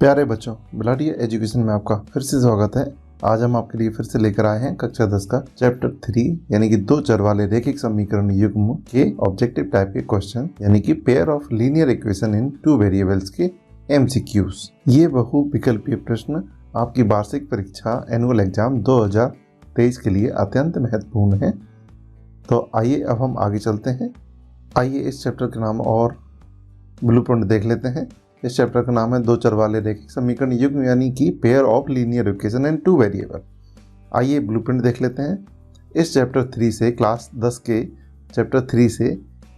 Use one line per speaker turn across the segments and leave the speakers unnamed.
प्यारे बच्चों, bloody education में आपका फिर से स्वागत है। आज हम आपके लिए फिर से लेकर आए हैं कक्षा 10 का चैप्टर 3 यानी कि दो चर वाले रैखिक समीकरण युग्म के ऑब्जेक्टिव टाइप के क्वेश्चन यानी कि pair of linear equation in two variables के MCQs। ये बहु विकल्पीय प्रश्न आपकी वार्षिक परीक्षा एनुअल एग्जाम 2023 के लिए अत्यंत महत्वपूर्ण है। तो आइए अब हम आगे चलते हैं। आइए इस चैप्टर का नाम और ब्लूप्रिंट देख लेते हैं। इस चैप्टर का नाम है दो चर वाले रैखिक समीकरण युग्म यानी कि pair of linear equation in two variable. आइए ब्लूप्रिंट देख लेते हैं। इस चैप्टर 3 से क्लास 10 के चैप्टर 3 से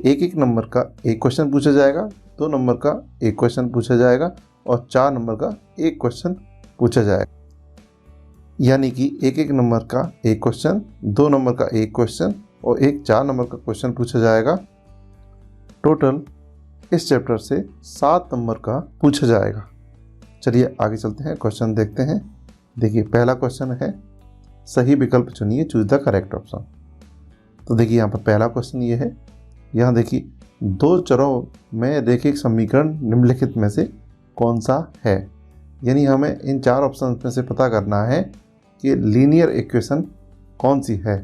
एक एक नंबर का एक क्वेश्चन पूछा जाएगा, 2 नंबर का एक क्वेश्चन पूछा जाएगा और 4 नंबर का एक क्वेश्चन पूछा जाएगा। यानी कि एक एक नंबर का एक क्वेश्चन, 2 नंबर का एक क्वेश्चन और एक 4 नंबर का क्वेश्चन पूछा जाएगा। टोटल इस चैप्टर से 7 नंबर का पूछा जाएगा। चलिए आगे चलते हैं, क्वेश्चन देखते हैं। देखिए पहला क्वेश्चन है सही विकल्प चुनिए, चूज द करेक्ट ऑप्शन। तो देखिए यहाँ पर पहला क्वेश्चन ये है, यहाँ देखिए दो चरों में रैखिक समीकरण निम्नलिखित में से कौन सा है। यानी हमें इन 4 ऑप्शन में से पता करना है कि लीनियर इक्वेशन कौन सी है।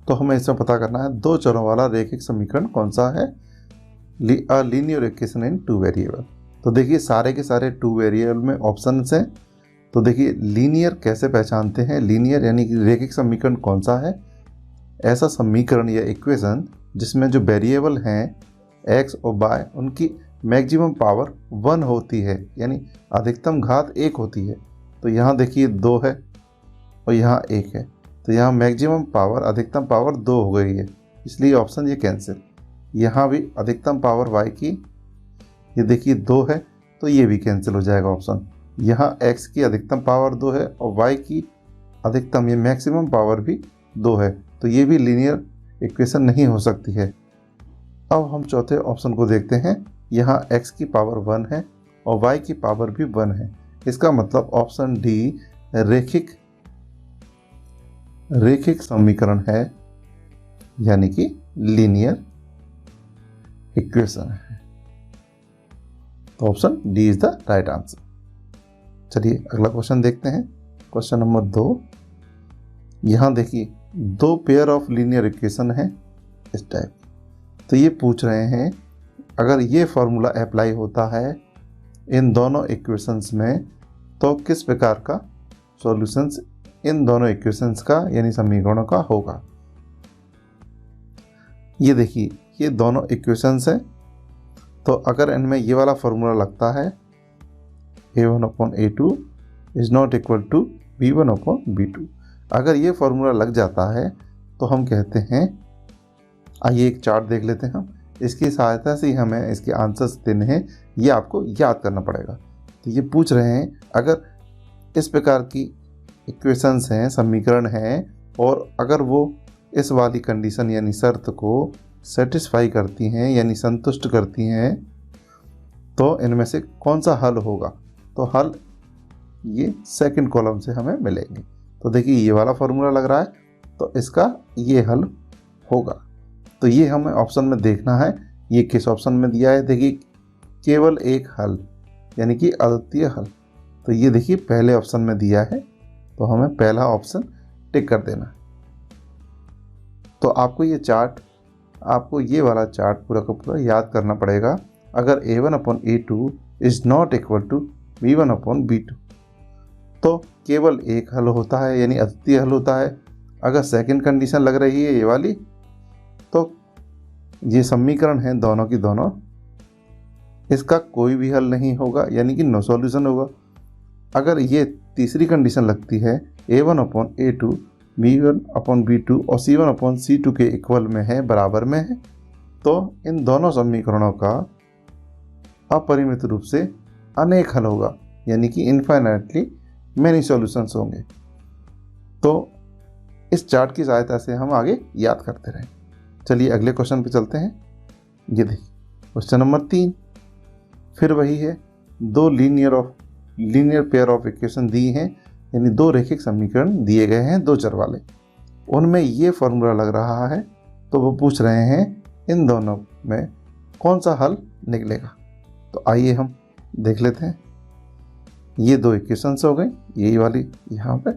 तो हमें इसमें पता करना है दो चरों वाला रैखिक समीकरण कौन सा है, linear equation in two variable. तो देखिए सारे के सारे 2 वेरिएबल में ऑप्शंस हैं। तो देखिए लीनियर कैसे पहचानते हैं, लीनियर यानी कि रैखिक समीकरण कौन सा है, ऐसा समीकरण या इक्वेशन जिसमें जो वेरिएबल हैं x और y उनकी मैक्सिमम पावर 1 होती है, यानी अधिकतम घात 1 होती है। तो यहाँ देखिए 2 है और यहाँ 1 है, तो यहाँ मैक्सिमम पावर अधिकतम पावर 2 हो गई है, इसलिए ऑप्शन ये कैंसिल। यहाँ भी अधिकतम पावर y की ये देखिए 2 है, तो ये भी कैंसिल हो जाएगा ऑप्शन। यहाँ x की अधिकतम पावर 2 है और y की अधिकतम ये मैक्सिमम पावर भी 2 है, तो ये भी लीनियर इक्वेशन नहीं हो सकती है। अब हम चौथे ऑप्शन को देखते हैं। यहाँ x की पावर 1 है और y की पावर भी 1 है। इसका मतलब ऑप्शन डी रैखिक समीकरण है, यानी कि लीनियर इक्वेशन है। तो option D is the right answer. चलिए अगला क्वेश्चन देखते हैं, क्वेश्चन नंबर 2। यहाँ देखिए 2 पेयर ऑफ लीनियर इक्वेशन है इस टाइप। तो ये पूछ रहे हैं अगर ये फॉर्मूला अप्लाई होता है इन दोनों इक्वेशंस में तो किस प्रकार का सॉल्यूशंस इन दोनों इक्वेशंस का यानी समीकरणों का होगा। ये देखिए ये दोनों इक्वेशंस हैं, तो अगर इनमें ये वाला फॉर्मूला लगता है a1/a2 is not equal to b1/b2, अगर ये फॉर्मूला लग जाता है तो हम कहते हैं, आइए एक चार्ट देख लेते हैं हम, इसकी सहायता से ही हमें इसके आंसर्स देने हैं, ये आपको याद करना पड़ेगा। तो ये पूछ रहे हैं अगर इस प्रकार की इक्वेशंस हैं, समीकरण हैं, और अगर वो इस वाली कंडीशन यानी शर्त को सेटिस्फाई करती हैं यानी संतुष्ट करती हैं, तो इनमें से कौन सा हल होगा। तो हल ये सेकंड कॉलम से हमें मिलेंगे। तो देखिए ये वाला फॉर्मूला लग रहा है, तो इसका ये हल होगा। तो ये हमें ऑप्शन में देखना है, ये किस ऑप्शन में दिया है। देखिए केवल एक हल यानी कि अद्वितीय हल, तो ये देखिए पहले ऑप्शन में दिया है, तो हमें पहला ऑप्शन टिक कर देना है। तो आपको ये वाला चार्ट पूरा का पूरा याद करना पड़ेगा। अगर a1/a2 is not equal to b1/b2 तो केवल एक हल होता है यानी अद्वितीय हल होता है। अगर सेकंड कंडीशन लग रही है ये वाली, तो ये समीकरण है दोनों की दोनों, इसका कोई भी हल नहीं होगा यानी कि नो सॉल्यूशन होगा। अगर ये तीसरी कंडीशन लगती है a1/a2 b1/b2 और c1/c2 के इक्वल में है, बराबर में है, तो इन दोनों समीकरणों का अपरिमित रूप से अनेक हल होगा यानी कि इनफाइनाइटली मैनी सॉल्यूशंस होंगे। तो इस चार्ट की सहायता से हम आगे याद करते रहें। चलिए अगले क्वेश्चन पे चलते हैं। ये देखिए क्वेश्चन नंबर 3, फिर वही है, 2 लीनियर पेयर ऑफ इक्वेशन दी हैं, यानी 2 रैखिक समीकरण दिए गए हैं 2 चर वाले, उनमें ये फॉर्मूला लग रहा है, तो वो पूछ रहे हैं इन दोनों में कौन सा हल निकलेगा। तो आइए हम देख लेते हैं। ये दो इक्वेशंस हो गई, यही वाली यहाँ पे,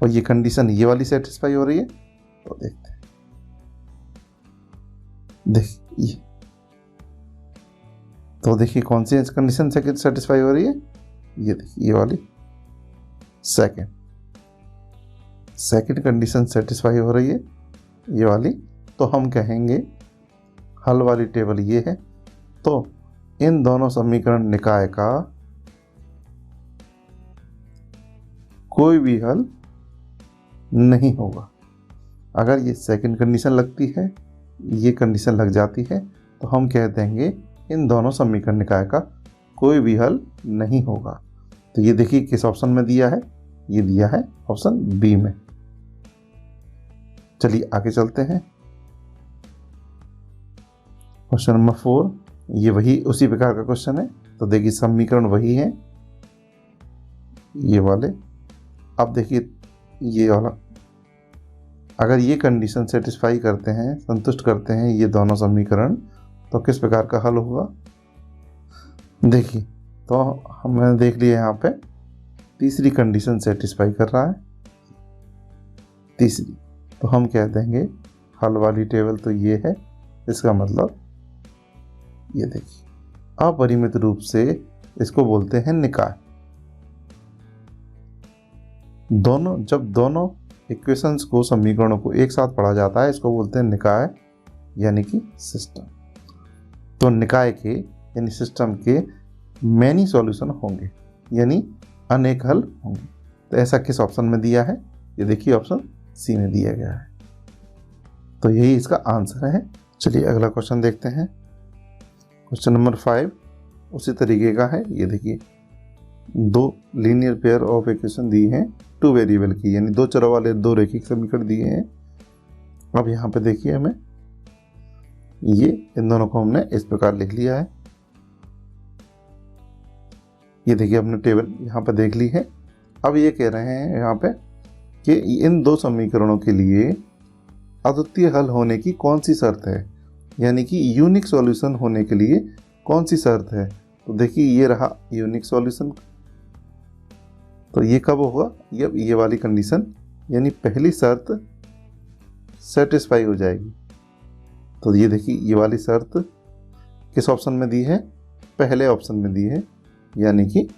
और ये कंडीशन ये वाली सेटिस्फाई हो रही है। तो देखते हैं, देखिए तो देखिए कौन सी कंडीशन सेकंड सेटिस्फाई हो रही है, ये देखिए ये वाली सेकंड कंडीशन सेटिस्फाई हो रही है, ये वाली। तो हम कहेंगे हल वाली टेबल ये है, तो इन दोनों समीकरण निकाय का कोई भी हल नहीं होगा। अगर ये सेकंड कंडीशन लगती है, ये कंडीशन लग जाती है, तो हम कह देंगे इन दोनों समीकरण निकाय का कोई भी हल नहीं होगा। तो ये देखिए किस ऑप्शन में दिया है, ये दिया है ऑप्शन बी में। चलिए आगे चलते हैं। क्वेश्चन नंबर 4, ये वही उसी प्रकार का क्वेश्चन है। तो देखिए समीकरण वही है ये वाले। अब देखिए ये वाला, अगर ये कंडीशन सेटिस्फाई करते हैं, संतुष्ट करते हैं ये दोनों समीकरण, तो किस प्रकार का हल होगा। देखिए तो हमने देख लिया यहाँ पे तीसरी कंडीशन सेटिस्फाई कर रहा है, तीसरी। तो हम कह देंगे हल वाली टेबल तो ये है, इसका मतलब ये देखिए अपरिमित रूप से इसको बोलते हैं निकाय। जब दोनों इक्वेशंस को, समीकरणों को एक साथ पढ़ा जाता है, इसको बोलते हैं निकाय यानी कि सिस्टम। तो निकाय के यानी सिस्टम के मैनी सॉल्यूशन होंगे, यानी अनेक हल होंगे। तो ऐसा किस ऑप्शन में दिया है, ये देखिए ऑप्शन सी में दिया गया है। तो यही इसका आंसर है। चलिए अगला क्वेश्चन देखते हैं। क्वेश्चन नंबर 5 उसी तरीके का है। ये देखिए दो लीनियर पेयर ऑफ इक्वेशन दी हैं, टू वेरिएबल की, यानी दो चरों वाले दो रैखिक समीकरण दिए हैं। अब यहाँ पे देखिए हमें ये इन दोनों को हमने इस प्रकार लिख लिया है। ये देखिए हमने टेबल यहाँ पे देख ली है। अब ये कह रहे हैं यहाँ पे कि इन दो समीकरणों के लिए अद्वितीय हल होने की कौन सी शर्त है, यानी कि यूनिक सॉल्यूशन होने के लिए कौन सी शर्त है। तो देखिए ये रहा यूनिक सॉल्यूशन। तो ये कब होगा, ये वाली कंडीशन यानी पहली शर्त सेटिस्फाई हो जाएगी। तो ये देखिए ये वाली शर्त किस ऑप्शन में दी है, पहले ऑप्शन में दी है, यानी कि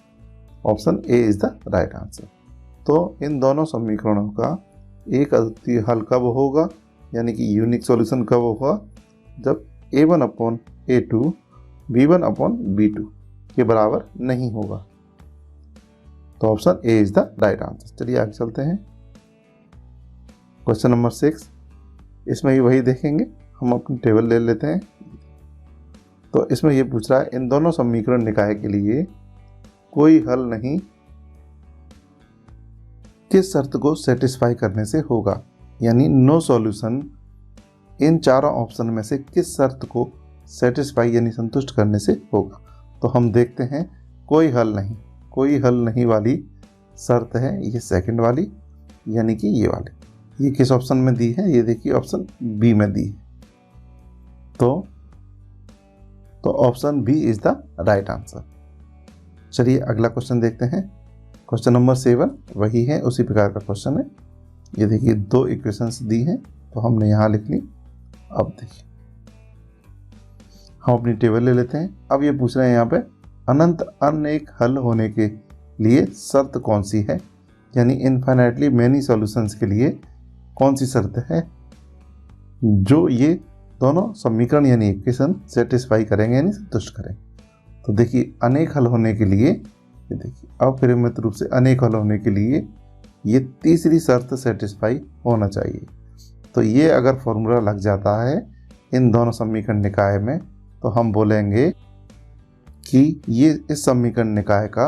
option A is the right answer. तो इन दोनों समीकरणों का एक अद्वितीय हल कब होगा, यानी कि यूनिक सॉल्यूशन कब होगा, जब a1/a2 b1/b2 के बराबर नहीं होगा। तो option A is the right answer. चलिए आगे चलते हैं। क्वेश्चन नंबर 6, इसमें ही वही देखेंगे, हम अपनी टेबल ले लेते हैं। तो इसमें ये पूछ रहा है इन दोनों समीकरण निकाय के लिए कोई हल नहीं किस शर्त को सेटिस्फाई करने से होगा, यानी नो सॉल्यूशन इन चारों ऑप्शन में से किस शर्त को सेटिस्फाई यानी संतुष्ट करने से होगा। तो हम देखते हैं कोई हल नहीं वाली शर्त है ये सेकंड वाली, यानी कि ये वाली। ये किस ऑप्शन में दी है, ये देखिए ऑप्शन बी में दी है। तो option B is the right answer. चलिए अगला क्वेश्चन देखते हैं। क्वेश्चन नंबर 7 वही है, उसी प्रकार का क्वेश्चन है। ये देखिए दो इक्वेशंस दी हैं, तो हमने यहाँ लिख ली। अब देखिए हम अपनी टेबल ले लेते हैं। अब ये पूछ रहे हैं यहाँ पे अनंत अनेक हल होने के लिए शर्त कौन सी है, यानी इनफाइनाइटली मैनी सॉल्यूशंस के लिए कौन सी शर्त है जो ये दोनों समीकरण यानी इक्वेशन सेटिस्फाई करेंगे यानी संतुष्ट करेंगे। तो देखिए अनेक हल होने के लिए, ये देखिए अपरिमित रूप से अनेक हल होने के लिए ये तीसरी शर्त सेटिस्फाई होना चाहिए। तो ये अगर फॉर्मूला लग जाता है इन दोनों समीकरण निकाय में, तो हम बोलेंगे कि ये इस समीकरण निकाय का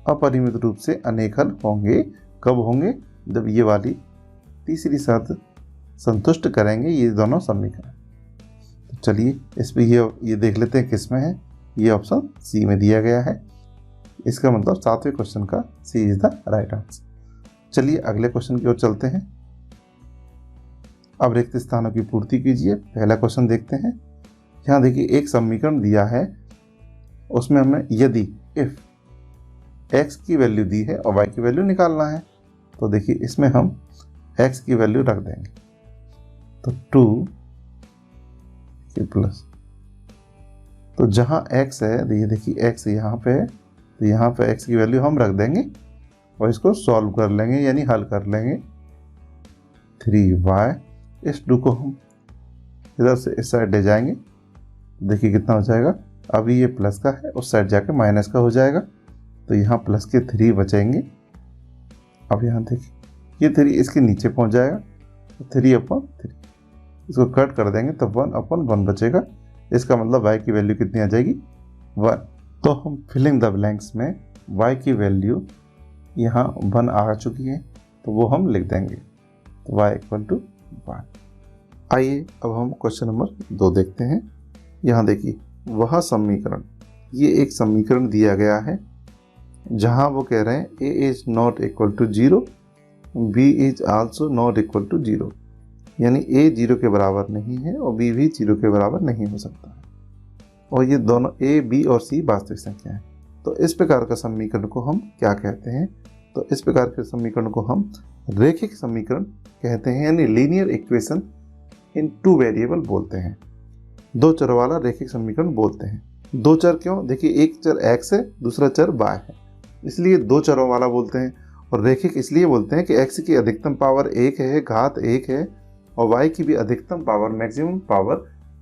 अपरिमित रूप से अनेक हल होंगे। कब होंगे, जब ये वाली तीसरी शर्त संतुष्ट करेंगे ये दोनों समीकरण। तो चलिए इस पे ये देख लेते हैं किस में है। ये ऑप्शन सी में दिया गया है। इसका मतलब 7वें क्वेश्चन का सी इज द राइट आंसर। चलिए अगले क्वेश्चन की ओर चलते हैं। अब रिक्त स्थानों की पूर्ति कीजिए। पहला क्वेश्चन देखते हैं। यहाँ देखिए एक समीकरण दिया है उसमें हमें यदि इफ x की वैल्यू दी है और y की वैल्यू निकालना है, तो देखिए इसमें हम x की वैल्यू रख देंगे, तो 2 प्लस, तो जहाँ x है, ये देखिए x यहाँ पे है, तो यहाँ पे x की वैल्यू हम रख देंगे और इसको सॉल्व कर लेंगे यानी हल कर लेंगे। 3y, इस 2 को हम इधर से इस साइड ले जाएंगे, देखिए कितना हो जाएगा, अभी ये प्लस का है, उस साइड जाके माइनस का हो जाएगा, तो यहाँ प्लस के 3 बचेंगे। अब यहाँ देखिए ये 3 इसके नीचे पहुँच जाएगा, तो 3/3 इसको कट कर देंगे तो 1/1 बचेगा। इसका मतलब y की वैल्यू कितनी आ जाएगी, 1। तो हम फिलिंग द ब्लैंक्स में y की वैल्यू यहाँ 1 आ चुकी है, तो वो हम लिख देंगे, तो y = 1। आइए अब हम क्वेश्चन नंबर 2 देखते हैं। यहाँ देखिए वह समीकरण, ये एक समीकरण दिया गया है जहाँ वो कह रहे हैं a is not equal to 0, b is also not equal to 0, यानी a 0 के बराबर नहीं है और b भी 0 के बराबर नहीं हो सकता है, और ये दोनों a, b और c वास्तविक संख्या है। तो इस प्रकार का समीकरण को हम क्या कहते हैं, तो इस प्रकार के समीकरण को हम रेखिक समीकरण कहते हैं, यानी लीनियर इक्वेशन इन 2 वेरिएबल बोलते हैं, 2 चर वाला रेखिक समीकरण बोलते हैं। 2 चर क्यों, देखिए एक चर x है, दूसरा चर y है, इसलिए 2 चरों वाला बोलते हैं। और रेखिक इसलिए बोलते हैं कि x की अधिकतम पावर 1 है, घात 1 है, और y की भी अधिकतम पावर, मैक्सिमम पावर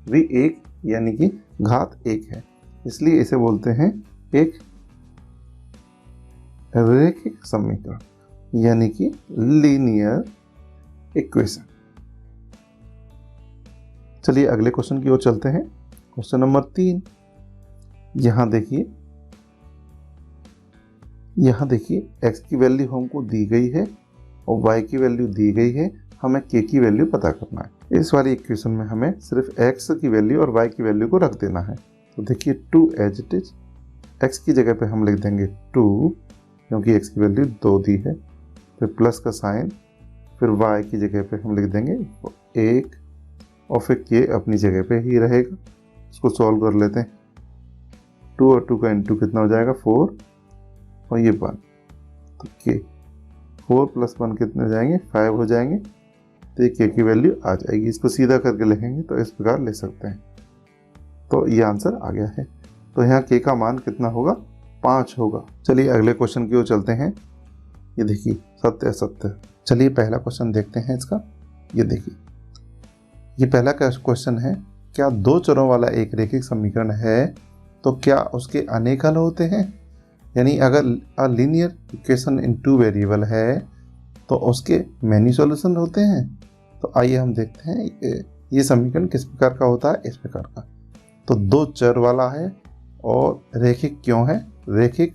भी 1 यानी कि घात 1 है, इसलिए इसे बोलते हैं एक रेखिक समीकरण यानी कि लीनियर इक्वेशन। चलिए अगले क्वेश्चन की ओर चलते हैं। क्वेश्चन नंबर 3, यहाँ देखिए x की वैल्यू हमको दी गई है और y की वैल्यू दी गई है, हमें k की वैल्यू पता करना है। इस वाली इक्वेशन में हमें सिर्फ x की वैल्यू और y की वैल्यू को रख देना है। तो देखिए 2 एज इट इज, x की जगह पे हम लिख देंगे 2 क्योंकि x की वैल्यू 2 दी है, फिर प्लस का साइन, फिर y की जगह पे हम लिख देंगे 1 और फिर k अपनी जगह पे ही रहेगा। इसको सॉल्व कर लेते हैं, 2 और 2 का इंटू कितना हो जाएगा, 4 और ये 1, तो k 4 + 1 कितने हो जाएंगे, 5 हो जाएंगे, तो ये k की वैल्यू आ जाएगी। इसको सीधा करके लिखेंगे तो इस प्रकार ले सकते हैं, तो ये आंसर आ गया है। तो यहाँ k का मान कितना होगा, 5 होगा। चलिए अगले क्वेश्चन की ओर चलते हैं। ये देखिए सत्य असत्य, चलिए पहला क्वेश्चन देखते हैं इसका। ये देखिए ये पहला क्वेश्चन है, क्या 2 चरों वाला एक रेखिक समीकरण है तो क्या उसके अनेक हल होते हैं, यानी अगर लीनियर इक्वेशन इन 2 वेरिएबल है तो उसके मैनी सॉल्यूशन होते हैं। तो आइए हम देखते हैं ये समीकरण किस प्रकार का होता है, इस प्रकार का। तो 2 चर वाला है और रेखिक क्यों है, रेखिक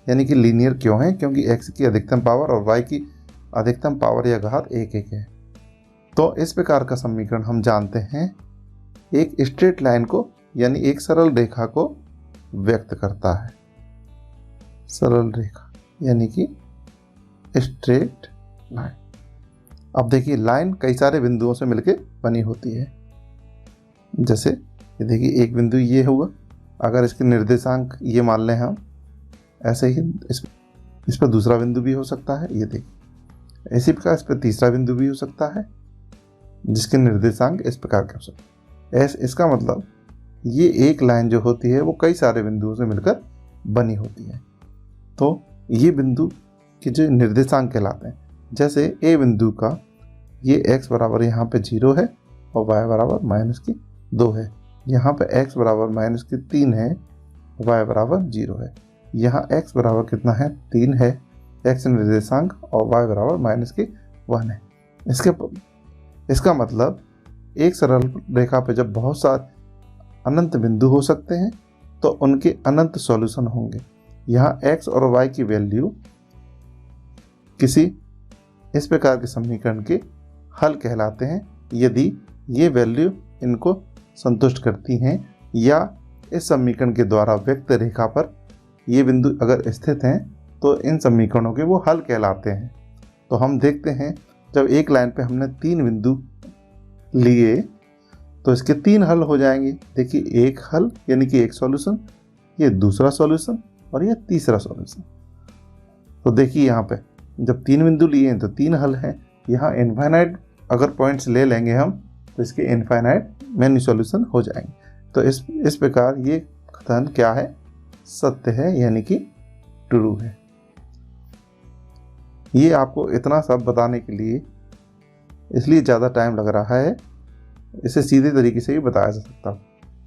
यानी कि लीनियर क्यों है, क्योंकि x की अधिकतम पावर और y की अधिकतम पावर या घात 1 है। तो इस प्रकार का समीकरण हम जानते हैं एक स्ट्रेट लाइन को यानी एक सरल रेखा को व्यक्त करता है, सरल रेखा यानी कि स्ट्रेट लाइन। अब देखिए लाइन कई सारे बिंदुओं से मिलकर बनी होती है, जैसे ये देखिए एक बिंदु ये हुआ, अगर इसके निर्देशांक ये मान लें हम, ऐसे ही इस पर दूसरा बिंदु भी हो सकता है, ये देखिए इसी प्रकार इस पर तीसरा बिंदु भी हो सकता है जिसके निर्देशांक इस प्रकार के हो सकते हैं। इसका मतलब ये एक लाइन जो होती है वो कई सारे बिंदुओं से मिलकर बनी होती है। तो ये बिंदु के जो निर्देशांक कहलाते हैं, जैसे ए बिंदु का ये x बराबर यहाँ पे 0 है और y बराबर -2 है, यहाँ पे x बराबर -3 है, y बराबर 0 है, यहाँ x बराबर कितना है, 3 है, x निर्देशांक, और y बराबर -1 है। इसका मतलब एक सरल रेखा पे जब बहुत सारे अनंत बिंदु हो सकते हैं तो उनके अनंत सॉल्यूशन होंगे। यहाँ x और y की वैल्यू किसी इस प्रकार के समीकरण के हल कहलाते हैं यदि ये वैल्यू इनको संतुष्ट करती हैं, या इस समीकरण के द्वारा व्यक्त रेखा पर ये बिंदु अगर स्थित हैं तो इन समीकरणों के वो हल कहलाते हैं। तो हम देखते हैं जब एक लाइन पे हमने 3 बिंदु लिए तो इसके 3 हल हो जाएंगे। देखिए एक हल यानी कि एक सॉल्यूशन, ये दूसरा सॉल्यूशन और ये तीसरा सॉल्यूशन। तो देखिए यहाँ पे जब 3 बिंदु लिए हैं तो 3 हल हैं। यहाँ इनफाइनाइट अगर पॉइंट्स ले लेंगे हम तो इसके इनफाइनाइट मैनी सॉल्यूशन हो जाएंगे। तो इस प्रकार ये कथन क्या है, सत्य है, यानी कि ट्रू है। ये आपको इतना सब बताने के लिए इसलिए ज़्यादा टाइम लग रहा है, इसे सीधे तरीके से ही बताया जा सकता,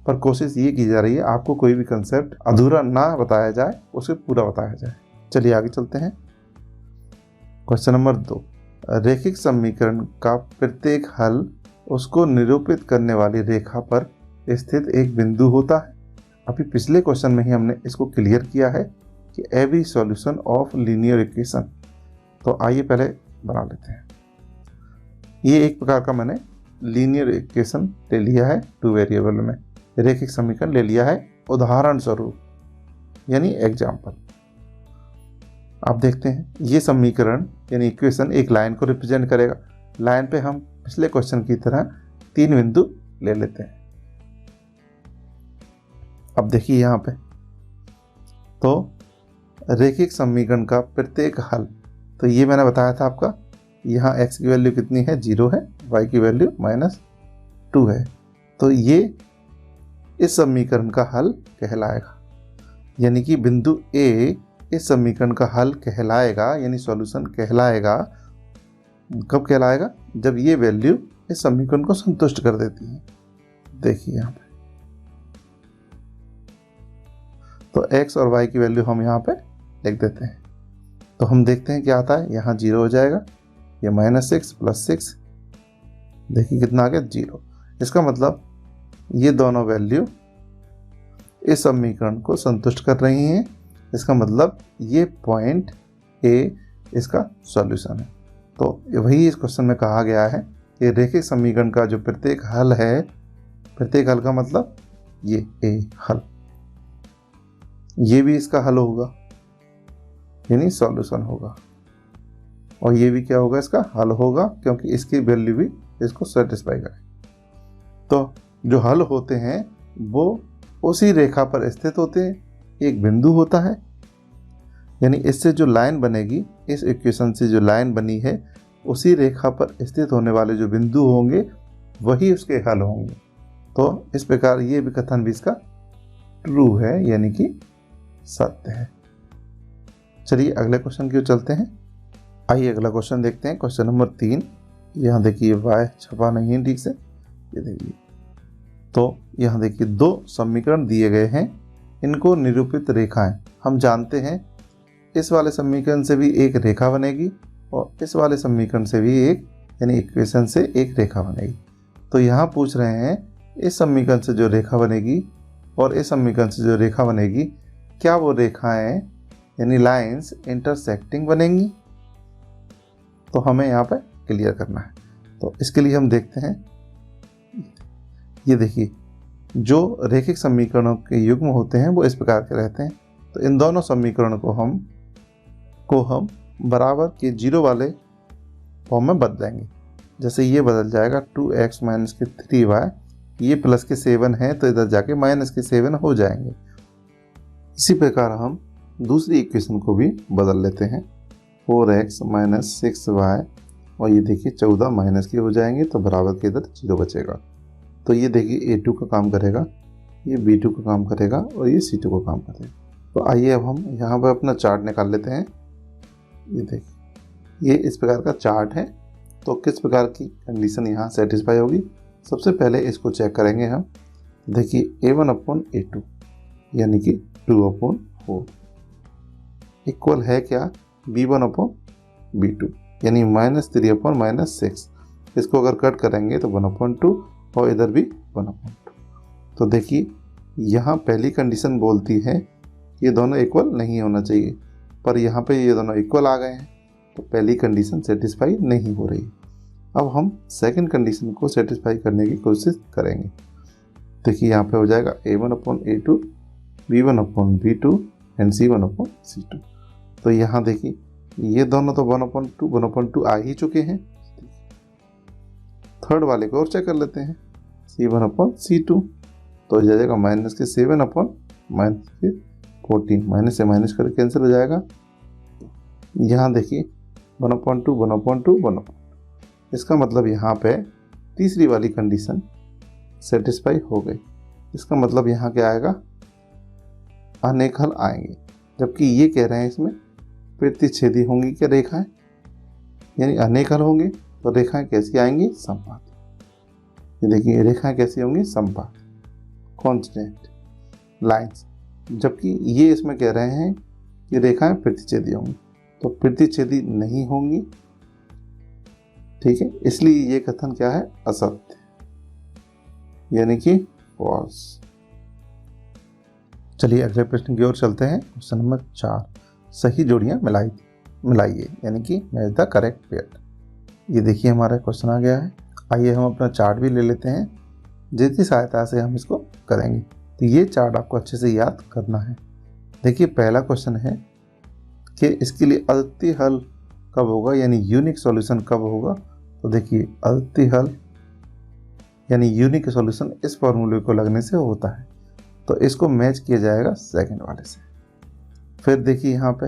पर कोशिश ये की जा रही है आपको कोई भी कंसेप्ट अधूरा ना बताया जाए, उसे पूरा बताया जाए। चलिए आगे चलते हैं। क्वेश्चन नंबर 2, रैखिक समीकरण का प्रत्येक हल उसको निरूपित करने वाली रेखा पर स्थित एक बिंदु होता है। अभी पिछले क्वेश्चन में ही हमने इसको क्लियर किया है कि every solution of linear equation. तो आइए पहले बना लेते हैं। ये एक प्रकार का मैंने लीनियर इक्वेशन ले लिया है, 2 वेरिएबल में रैखिक समीकरण ले लिया है उदाहरण स्वरूप, यानी एग्जाम्पल। आप देखते हैं ये समीकरण यानी इक्वेशन एक लाइन को रिप्रेजेंट करेगा। लाइन पे हम पिछले क्वेश्चन की तरह 3 बिंदु ले लेते हैं। अब देखिए यहाँ पे तो रैखिक समीकरण का प्रत्येक हल, तो ये मैंने बताया था आपका, यहाँ x की वैल्यू कितनी है, 0 है, y की वैल्यू -2 है। तो ये इस समीकरण का हल कहलाएगा, यानी कि बिंदु A इस समीकरण का हल कहलाएगा, यानी सॉल्यूशन कहलाएगा। कब कहलाएगा, जब ये वैल्यू इस समीकरण को संतुष्ट कर देती है। देखिए यहाँ पे तो x और y की वैल्यू हम यहाँ पे लिख देते हैं। तो हम देखते हैं क्या आता है, यहाँ 0 हो जाएगा, ये -6 + 6, देखिए कितना आ गया, 0। इसका मतलब ये दोनों वैल्यू इस समीकरण को संतुष्ट कर रही हैं। इसका मतलब ये पॉइंट A इसका सॉल्यूशन है। तो वही इस क्वेश्चन में कहा गया है कि रैखिक समीकरण का जो प्रत्येक हल है, प्रत्येक हल का मतलब ये A हल, ये भी इसका हल होगा, यानी सॉल्यूशन होगा, और ये भी क्या होगा, इसका हल होगा, क्योंकि इसकी वैल्यू भी इसको सेटिस्फाई करे। तो जो हल होते हैं वो उसी रेखा पर स्थित होते हैं, एक बिंदु होता है, यानी इससे जो लाइन बनेगी, इस इक्वेशन से जो लाइन बनी है, उसी रेखा पर स्थित होने वाले जो बिंदु होंगे वही उसके हल होंगे। तो इस प्रकार ये भी कथन भी इसका ट्रू है, यानी कि सत्य है। चलिए अगले क्वेश्चन की ओर चलते हैं। आइए अगला क्वेश्चन देखते हैं। क्वेश्चन नंबर 3, यहाँ देखिए y छपा नहीं है ठीक से, ये देखिए। तो यहाँ देखिए 2 समीकरण दिए गए हैं, इनको निरूपित रेखाएं। हम जानते हैं इस वाले समीकरण से भी एक रेखा बनेगी और इस वाले समीकरण से भी एक, यानी इक्वेशन से एक रेखा बनेगी। तो यहाँ पूछ रहे हैं इस समीकरण से जो रेखा बनेगी और इस समीकरण से जो रेखा बनेगी, क्या वो रेखाएं यानी लाइंस इंटरसेक्टिंग बनेंगी। तो हमें यहाँ पे क्लियर करना है। तो इसके लिए हम देखते हैं, ये देखिए जो रैखिक समीकरणों के युग्म होते हैं वो इस प्रकार के रहते हैं। तो इन दोनों समीकरणों को हम बराबर के 0 वाले फॉर्म में बदलेंगे। जैसे ये बदल जाएगा 2x - 3y, ये प्लस के 7 है तो इधर जाके -7 हो जाएंगे। इसी प्रकार हम दूसरी इक्वेशन को भी बदल लेते हैं, 4x - 6y, और ये देखिए 14 माइनस के हो जाएंगे तो बराबर के इधर 0 बचेगा। तो ये देखिए A2 का काम करेगा, ये B2 का काम करेगा और ये C2 का काम करेगा। तो आइए अब हम यहाँ पर अपना चार्ट निकाल लेते हैं। ये देखिए ये इस प्रकार का चार्ट है। तो किस प्रकार की कंडीशन यहाँ सेटिस्फाई होगी, सबसे पहले इसको चेक करेंगे हम। देखिए A1/A2 यानी कि 2/4 इक्वल है क्या, B1/B2 यानी -3/- 6। इसको अगर कट करेंगे तो 1/2 और इधर भी 1/2। तो देखिए यहाँ पहली कंडीशन बोलती है ये दोनों इक्वल नहीं होना चाहिए, पर यहाँ पे ये दोनों इक्वल आ गए हैं, तो पहली कंडीशन सेटिस्फाई नहीं हो रही। अब हम सेकंड कंडीशन को सेटिस्फाई करने की कोशिश करेंगे। देखिए यहाँ पे हो जाएगा A1/A2, B1/B2 एंड C1/C2। तो यहाँ देखिए ये दोनों तो 1/2 आ ही चुके हैं। थर्ड वाले को और चेक कर लेते हैं, C1/C2, तो हो जाएगा -7/2 माइनस के 14, माइनस से माइनस कर कैंसिल हो जाएगा। यहाँ देखिए 1/2 1/2 1/2, इसका मतलब यहाँ पे तीसरी वाली कंडीशन सेटिस्फाई हो गई। इसका मतलब यहाँ क्या आएगा, अनेक हल आएंगे। जबकि ये कह रहे हैं इसमें प्रतिच्छेदी होंगी क्या रेखाएं, यानी अनेक हल होंगे तो रेखाएं कैसी आएंगी, समपाती। ये देखिए रेखाएं कैसी होंगी, समपाती, कॉन्स्टेंट लाइंस। जबकि ये इसमें कह रहे हैं कि रेखाएं प्रतिच्छेदी होंगी, तो प्रतिच्छेदी नहीं होंगी। ठीक है, इसलिए ये कथन क्या है, असत्य, यानी कि फॉल्स। चलिए अगले प्रश्न की ओर चलते हैं। क्वेश्चन नंबर 4, सही जोड़ियां मिलाइए, यानी कि मैच द करेक्ट पेयर। ये देखिए हमारा क्वेश्चन आ गया है। आइए हम अपना चार्ट भी ले लेते हैं, जिसकी सहायता से हम इसको करेंगे। तो ये चार्ट आपको अच्छे से याद करना है। देखिए पहला क्वेश्चन है कि इसके लिए अद्वितीय हल कब होगा, यानी यूनिक सॉल्यूशन कब होगा। तो देखिए अद्वितीय हल यानी यूनिक सॉल्यूशन इस फॉर्मूले को लगने से होता है, तो इसको मैच किया जाएगा सेकंड वाले से। फिर देखिए यहाँ पे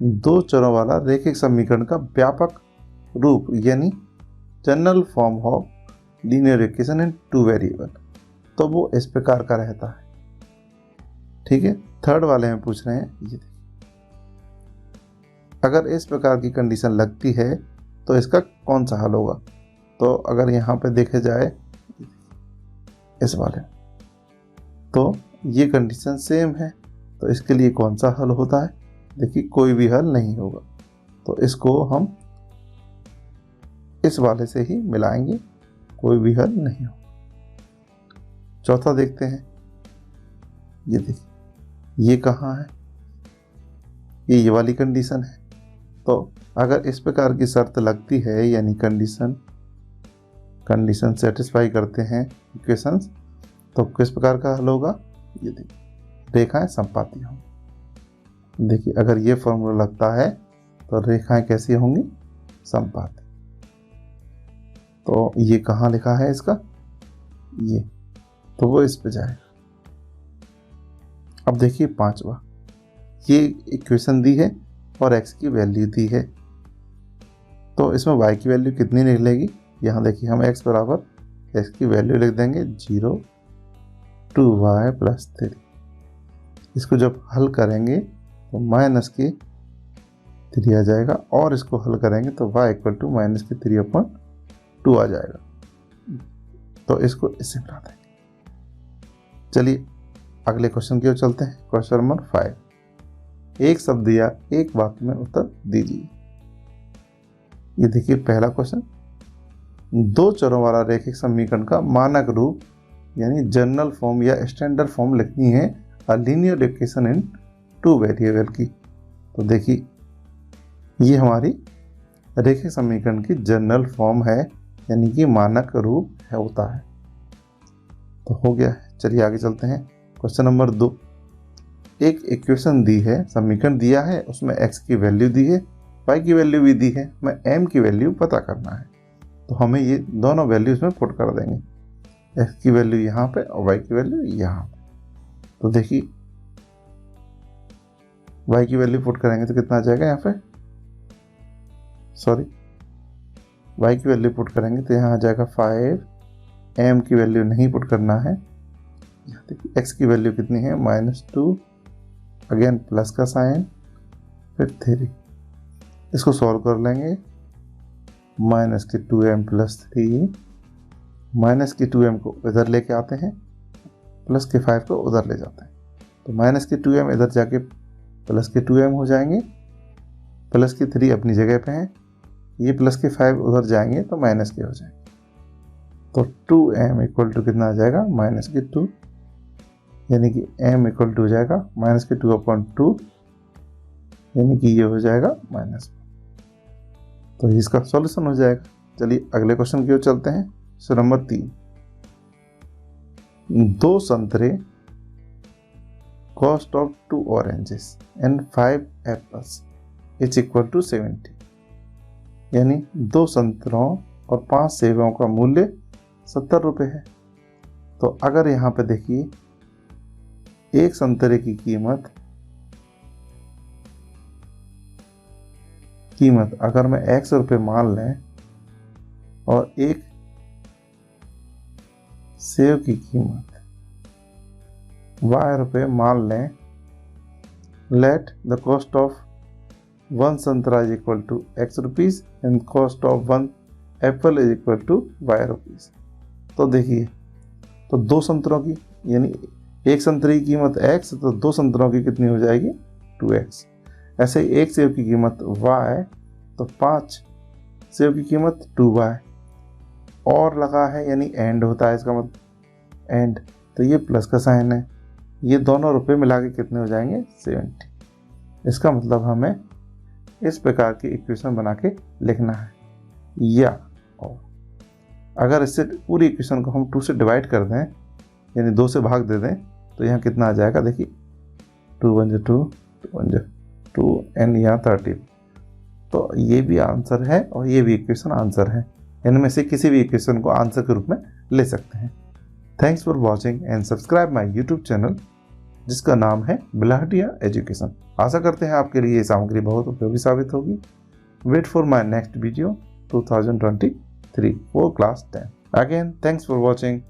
दो चरों वाला रैखिक समीकरण का व्यापक रूप, यानी general form of linear equation in 2 variable, तो वो इस प्रकार का रहता है। ठीक है, थर्ड वाले में पूछ रहे हैं, ये देखिए अगर इस प्रकार की कंडीशन लगती है तो इसका कौन सा हल होगा। तो अगर यहाँ पे देखे जाए इस वाले, तो ये कंडीशन सेम है, तो इसके लिए कौन सा हल होता है। देखिए कोई भी हल नहीं होगा, तो इसको हम इस वाले से ही मिलाएंगे, कोई भी हल नहीं होगा। चौथा देखते हैं, ये देखिए ये कहाँ है, ये वाली कंडीशन है। तो अगर इस प्रकार की शर्त लगती है, यानी कंडीशन सेटिस्फाई करते हैं इक्वेशंस, तो किस प्रकार का हल होगा। ये देखिए रेखाएं समपाती होंगी। देखिए अगर ये फॉर्मूला लगता है तो रेखाएं कैसी होंगी, समपाती। तो ये कहाँ लिखा है इसका, ये, तो वो इस पे जाएगा। अब देखिए पांचवा, ये इक्वेशन दी है और x की वैल्यू दी है, तो इसमें y की वैल्यू कितनी निकलेगी। यहाँ देखिए हम x बराबर x की वैल्यू लिख देंगे 0 2y + 3। इसको जब हल करेंगे तो -3 आ जाएगा, और इसको हल करेंगे तो y = -3/2 आ जाएगा। तो इसको इससे मिला देंगे। चलिए अगले क्वेश्चन की ओर चलते हैं। क्वेश्चन नंबर 5, एक शब्द या एक वाक्य में उत्तर दीजिए। ये देखिए पहला क्वेश्चन, दो चरों वाला रैखिक समीकरण का मानक रूप, यानी जनरल फॉर्म या स्टैंडर्ड फॉर्म लिखनी है a linear equation in 2 variable की। तो देखिए ये हमारी रैखिक समीकरण की जनरल फॉर्म है, यानी कि मानक रूप है होता है। तो हो गया है। चलिए आगे चलते हैं। क्वेश्चन नंबर 2, एक इक्वेशन दी है, समीकरण दिया है, उसमें x की वैल्यू दी है, y की वैल्यू भी दी है, मैं m की वैल्यू पता करना है। तो हमें ये दोनों वैल्यू इसमें पुट कर देंगे, x की वैल्यू यहाँ पे और y की वैल्यू यहाँ पे। तो देखिए y की वैल्यू पुट करेंगे तो कितना आ जाएगा, यहाँ पे y की वैल्यू पुट करेंगे तो यहाँ आ जाएगा 5, m की वैल्यू नहीं पुट करना है। यहाँ देखिए x की वैल्यू कितनी है, -2, अगेन प्लस का साइन, फिर 3। इसको सॉल्व कर लेंगे, -2m + 3, -2m को इधर लेके आते हैं, +5 को उधर ले जाते हैं। तो -2m इधर जाके +2m हो जाएंगे, +3 अपनी जगह पे हैं, ये +5 उधर जाएंगे तो -के हो जाएंगे। तो 2m = कितना आ जाएगा, -2, यानी कि m = हो जाएगा -2/2, यानी कि ये हो जाएगा -1। तो इसका सॉल्यूशन हो जाएगा। चलिए अगले क्वेश्चन की ओर चलते हैं। क्वेश्चन नंबर 3, 2 संतरे cost of 2 oranges and 5 apples is equal to 70, यानी 2 संतरों और 5 सेबों का मूल्य 70 रुपये है। तो अगर यहाँ पे देखिए एक संतरे की कीमत अगर मैं x रुपये मान लें और एक सेब की कीमत y रुपये मान लें, let the cost of one संतरा is equal to x rupees and cost of one apple is equal to y rupees. तो देखिए, तो दो संतरों की यानी एक संतरे की कीमत x, तो दो संतरों की कितनी हो जाएगी 2x। ऐसे ही एक सेब की कीमत y, तो 5 सेब की कीमत 2y। और लगा है यानी एंड होता है, इसका मतलब एंड, तो ये प्लस का साइन है, ये दोनों रुपए मिला के कितने हो जाएंगे 70। इसका मतलब हमें इस प्रकार की इक्वेशन बना के लिखना है। या और अगर इससे पूरी इक्वेशन को हम 2 से डिवाइड कर दें यानी 2 से भाग दे दें, तो यहाँ कितना आ जाएगा, देखिए 2 1 2 2 1 2 एंड यहाँ 13। तो ये भी आंसर है और ये भी इक्वेशन आंसर है। इनमें से किसी भी इक्वेशन को आंसर के रूप में ले सकते हैं। Thanks for watching and subscribe my YouTube channel जिसका नाम है बिलहटिया एजुकेशन। आशा करते हैं आपके लिए ये सामग्री बहुत उपयोगी साबित होगी। Wait for my next video 2023 for class 10. Again, thanks for watching.